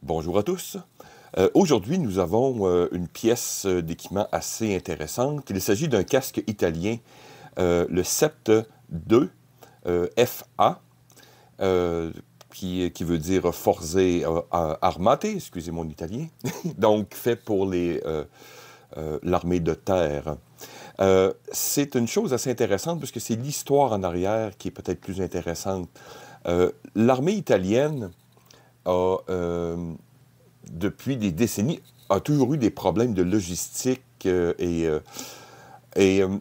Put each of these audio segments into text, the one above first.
Bonjour à tous. Aujourd'hui, nous avons une pièce d'équipement assez intéressante. Il s'agit d'un casque italien, le Sept 2 FA, qui veut dire Forze Armate, excusez mon italien, donc fait pour l'armée de terre. C'est une chose assez intéressante parce que c'est l'histoire en arrière qui est peut-être plus intéressante. L'armée italienne a, depuis des décennies, a toujours eu des problèmes de logistique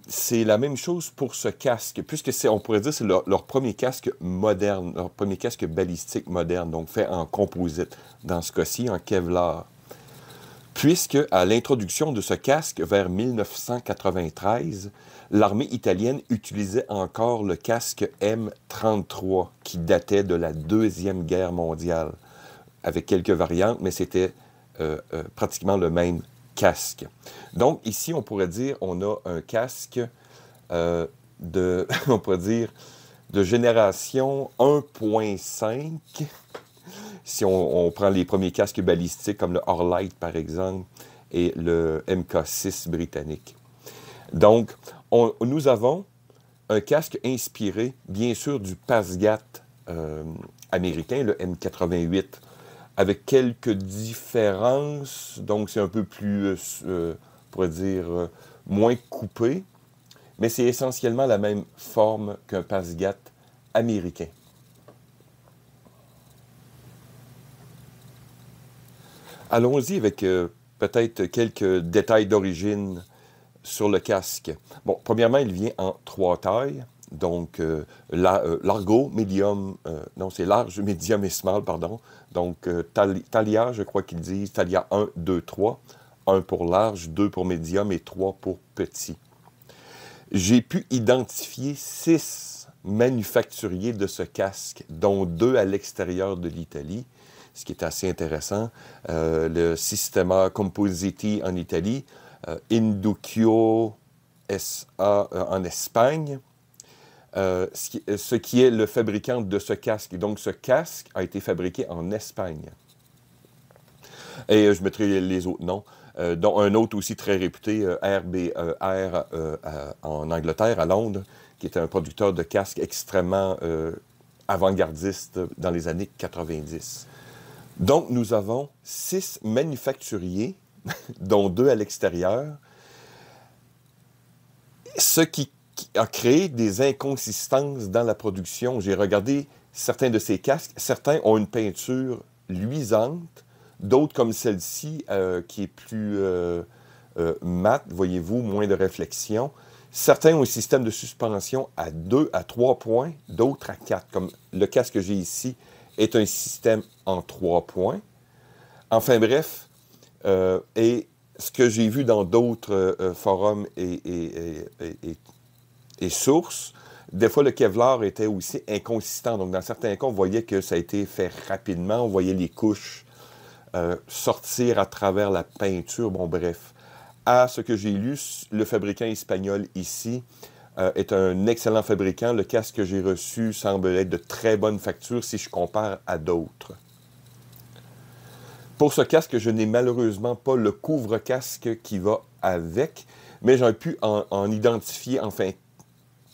c'est la même chose pour ce casque, puisque on pourrait dire, c'est leur premier casque moderne, leur premier casque balistique moderne, donc fait en composite, dans ce cas-ci en Kevlar. Puisque, à l'introduction de ce casque, vers 1993, l'armée italienne utilisait encore le casque M33, qui datait de la Deuxième Guerre mondiale, avec quelques variantes, mais c'était pratiquement le même casque. Donc, ici, on pourrait dire, on a un casque on pourrait dire, de génération 1.5, si on prend les premiers casques balistiques comme le Orlite, par exemple, et le MK6 britannique. Donc, nous avons un casque inspiré, bien sûr, du Pasgat américain, le M88, avec quelques différences. Donc, c'est un peu plus, on pourrait dire, moins coupé, mais c'est essentiellement la même forme qu'un Pasgat américain. Allons-y avec peut-être quelques détails d'origine sur le casque. Bon, premièrement, il vient en 3 tailles. Donc, largo, medium, non, c'est large, medium et small, pardon. Donc, Thalia, je crois qu'ils disent, Thalia 1, 2, 3. 1 pour large, 2 pour médium et 3 pour petit. J'ai pu identifier 6 manufacturiers de ce casque, dont 2 à l'extérieur de l'Italie, ce qui est assez intéressant. Le Sistema Compositi en Italie, Induccio SA en Espagne, ce qui est le fabricant de ce casque. Donc, ce casque a été fabriqué en Espagne. Et je mettrai les autres noms, dont un autre aussi très réputé, RBR en Angleterre, à Londres, qui était un producteur de casques extrêmement avant-gardiste dans les années 90. Donc, nous avons 6 manufacturiers, dont 2 à l'extérieur, ce qui a créé des inconsistances dans la production. J'ai regardé certains de ces casques. Certains ont une peinture luisante, d'autres comme celle-ci, qui est plus mate, voyez-vous, moins de réflexion. Certains ont un système de suspension à 2 à 3 points, d'autres à 4. Comme le casque que j'ai ici est un système en 3 points. Enfin bref, et ce que j'ai vu dans d'autres forums et sources, des fois le Kevlar était aussi inconsistant. Donc dans certains cas, on voyait que ça a été fait rapidement, on voyait les couches sortir à travers la peinture. Bon bref, à ce que j'ai lu, le fabricant espagnol ici est un excellent fabricant. Le casque que j'ai reçu semble être de très bonne facture si je compare à d'autres. Pour ce casque, je n'ai malheureusement pas le couvre-casque qui va avec, mais j'ai pu en identifier, enfin,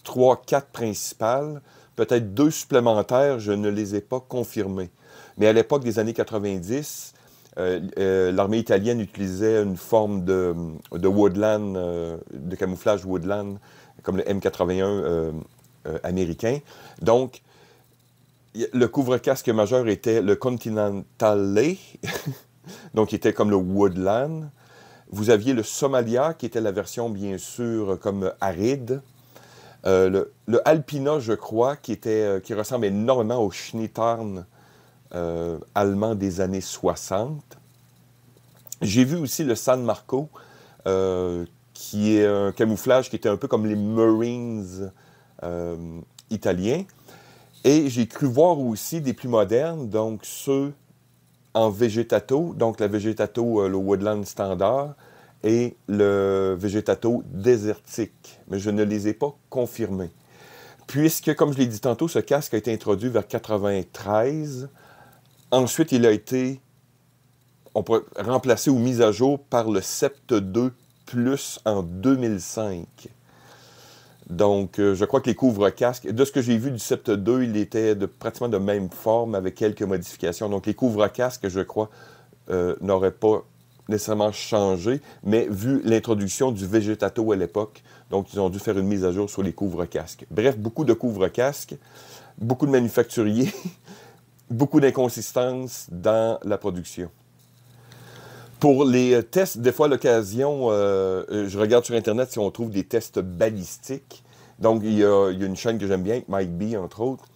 3-4 principales, peut-être 2 supplémentaires, je ne les ai pas confirmées. Mais à l'époque des années 90, l'armée italienne utilisait une forme de woodland, de camouflage woodland, comme le M81 américain. Donc, le couvre-casque majeur était le Continentale, donc qui était comme le Woodland. Vous aviez le Somalia, qui était la version, bien sûr, comme aride. Le Alpina, je crois, qui ressemble énormément au Schneetarn allemand des années 60. J'ai vu aussi le San Marco, qui est un camouflage qui était un peu comme les Marines italiens. Et j'ai cru voir aussi des plus modernes, donc ceux en Végétato, donc la Végétato, le Woodland standard, et le Végétato désertique. Mais je ne les ai pas confirmés. Puisque, comme je l'ai dit tantôt, ce casque a été introduit vers 1993. Ensuite, il a été on pourrait remplacer ou mise à jour par le Sept 2 Plus en 2005. Donc, je crois que les couvre-casques, de ce que j'ai vu du Sept 2, il était pratiquement de même forme avec quelques modifications. Donc, les couvre-casques, je crois, n'auraient pas nécessairement changé, mais vu l'introduction du Végétato à l'époque, donc ils ont dû faire une mise à jour sur les couvre-casques. Bref, beaucoup de couvre-casques, beaucoup de manufacturiers, beaucoup d'inconsistances dans la production. Pour les tests, des fois à l'occasion, je regarde sur Internet si on trouve des tests balistiques. Donc, il y a une chaîne que j'aime bien, Mike B, entre autres,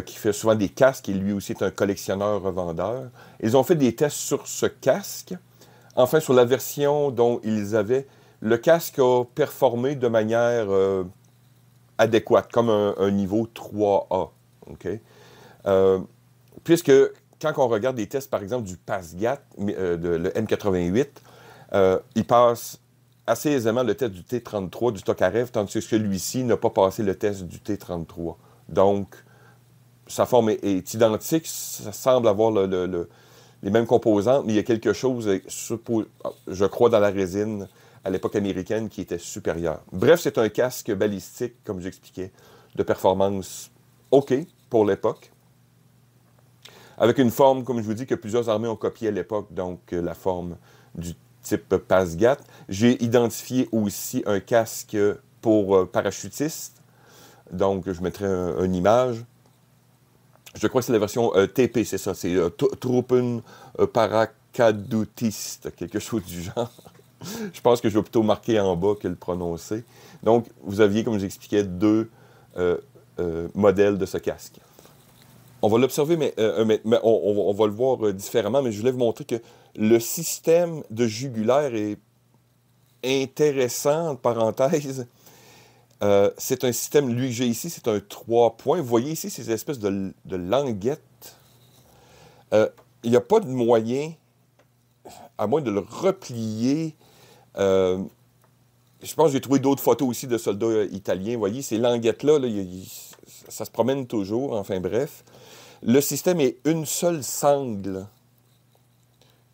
qui fait souvent des casques, et lui aussi est un collectionneur-revendeur. Ils ont fait des tests sur ce casque. Enfin, sur la version dont ils avaient, le casque a performé de manière adéquate, comme un niveau 3A. Okay? Puisque quand on regarde des tests, par exemple, du PASGAT, le M88, il passe assez aisément le test du T33, du Tokarev, tandis que celui-ci n'a pas passé le test du T33. Donc, sa forme est identique, ça semble avoir les mêmes composantes, mais il y a quelque chose, je crois, dans la résine à l'époque américaine qui était supérieur. Bref, c'est un casque balistique, comme j'expliquais, de performance OK pour l'époque, avec une forme, comme je vous dis, que plusieurs armées ont copié à l'époque, donc la forme du type PASGAT. J'ai identifié aussi un casque pour parachutistes, donc je mettrai une image. Je crois que c'est la version TP, c'est ça, c'est Truppen Paracadutiste, quelque chose du genre. Je pense que je vais plutôt marquer en bas que le prononcer. Donc, vous aviez, comme j'expliquais, deux modèles de ce casque. On va l'observer, mais on va le voir différemment, mais je voulais vous montrer que le système de jugulaire est intéressant, entre parenthèses. C'est un système, lui que j'ai ici, c'est un 3 points. Vous voyez ici ces espèces de languettes. Il n'y a pas de moyen, à moins de le replier. Je pense que j'ai trouvé d'autres photos aussi de soldats italiens. Vous voyez, ces languettes-là, ça se promène toujours, enfin bref. Le système est une seule sangle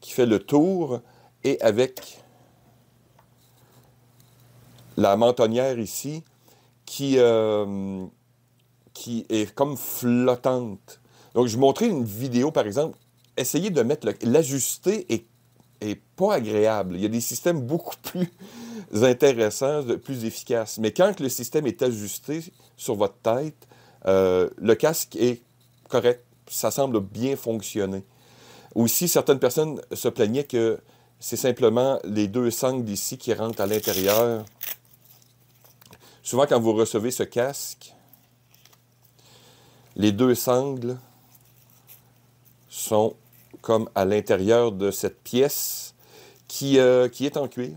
qui fait le tour et avec la mentonnière ici qui est comme flottante. Donc, je vous montrais une vidéo, par exemple. Essayez de mettre l'ajuster est pas agréable. Il y a des systèmes beaucoup plus intéressants, plus efficaces. Mais quand le système est ajusté sur votre tête, le casque est correct. Ça semble bien fonctionner. Aussi, certaines personnes se plaignaient que c'est simplement les deux sangles ici qui rentrent à l'intérieur. Souvent, quand vous recevez ce casque, les deux sangles sont comme à l'intérieur de cette pièce qui est en cuir.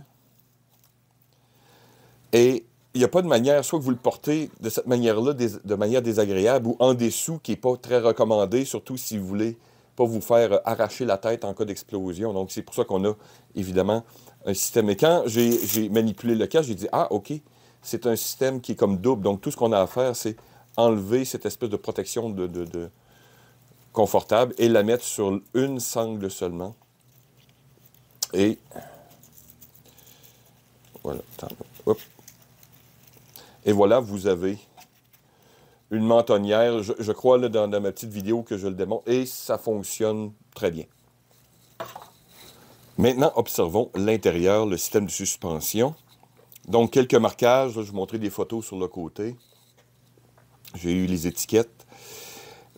Et il n'y a pas de manière, soit que vous le portez de cette manière-là, de manière désagréable, ou en dessous, qui n'est pas très recommandé, surtout si vous voulez pas vous faire arracher la tête en cas d'explosion. Donc, c'est pour ça qu'on a, évidemment, un système. Et quand j'ai manipulé le casque, j'ai dit, ah, OK, c'est un système qui est comme double. Donc, tout ce qu'on a à faire, c'est enlever cette espèce de protection confortable et la mettre sur une sangle seulement. Et voilà. Hop. Et voilà, vous avez une mentonnière. Je crois là, dans ma petite vidéo que je le démontre. Et ça fonctionne très bien. Maintenant, observons l'intérieur, le système de suspension. Donc, quelques marquages. Là, je vous montrais des photos sur le côté. J'ai eu les étiquettes.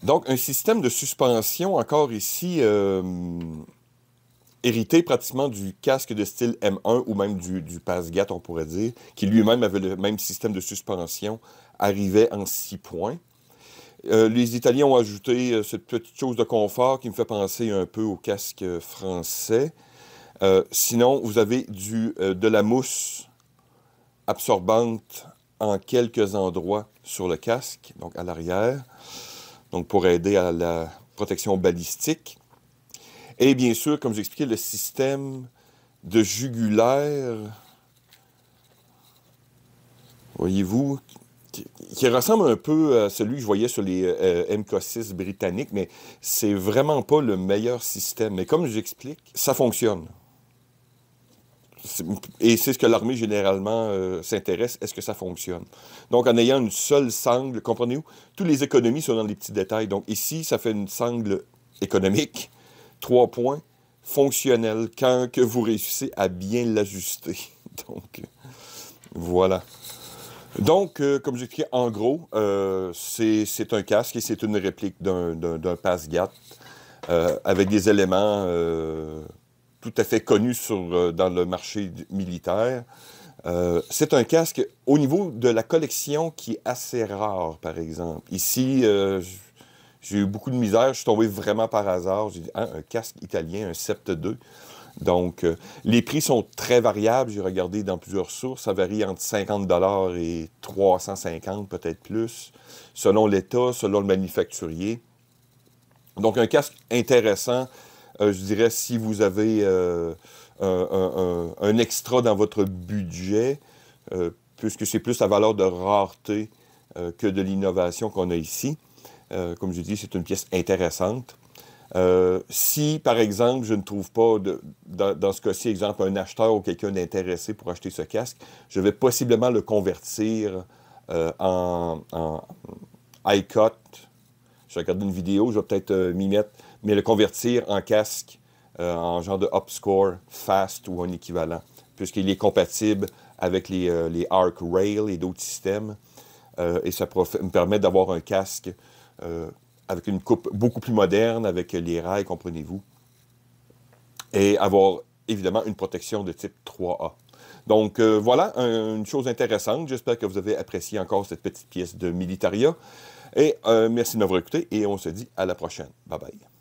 Donc, un système de suspension, encore ici, hérité pratiquement du casque de style M1 ou même du PASGAT, on pourrait dire, qui lui-même avait le même système de suspension, arrivait en 6 points. Les Italiens ont ajouté cette petite chose de confort qui me fait penser un peu au casque français. Sinon, vous avez de la mousse absorbante en quelques endroits sur le casque, donc à l'arrière, donc pour aider à la protection balistique. Et bien sûr, comme j'expliquais, le système de jugulaire, voyez-vous, qui ressemble un peu à celui que je voyais sur les MK6 britanniques, mais c'est vraiment pas le meilleur système. Mais comme j'explique, ça fonctionne. Et c'est ce que l'armée généralement s'intéresse, est-ce que ça fonctionne? Donc, en ayant une seule sangle, comprenez-vous? Toutes les économies sont dans les petits détails. Donc, ici, ça fait une sangle économique, 3 points, fonctionnelle, quand que vous réussissez à bien l'ajuster. Donc, voilà. Donc, comme j'expliquais, en gros, c'est un casque et c'est une réplique d'un passe-gat avec des éléments tout à fait connus dans le marché militaire. C'est un casque au niveau de la collection qui est assez rare, par exemple. Ici, j'ai eu beaucoup de misère. Je suis tombé vraiment par hasard. J'ai dit, ah, un casque italien, un Sept 2. Donc, les prix sont très variables. J'ai regardé dans plusieurs sources. Ça varie entre 50 $ et 350, peut-être plus, selon l'État, selon le manufacturier. Donc, un casque intéressant, je dirais, si vous avez un extra dans votre budget, puisque c'est plus la valeur de rareté que de l'innovation qu'on a ici. Comme je dis, c'est une pièce intéressante. Si, par exemple, je ne trouve pas, dans ce cas-ci, exemple, un acheteur ou quelqu'un d'intéressé pour acheter ce casque, je vais possiblement le convertir en iCut. Je vais regarder une vidéo, je vais peut-être m'y mettre, mais le convertir en casque, en genre de Upscore, Fast ou un équivalent, puisqu'il est compatible avec les Arc Rail et d'autres systèmes. Et ça me permet d'avoir un casque avec une coupe beaucoup plus moderne, avec les rails, comprenez-vous, et avoir évidemment une protection de type 3A. Donc voilà, une chose intéressante. J'espère que vous avez apprécié encore cette petite pièce de Militaria. Et merci de m'avoir écouté et on se dit à la prochaine. Bye bye.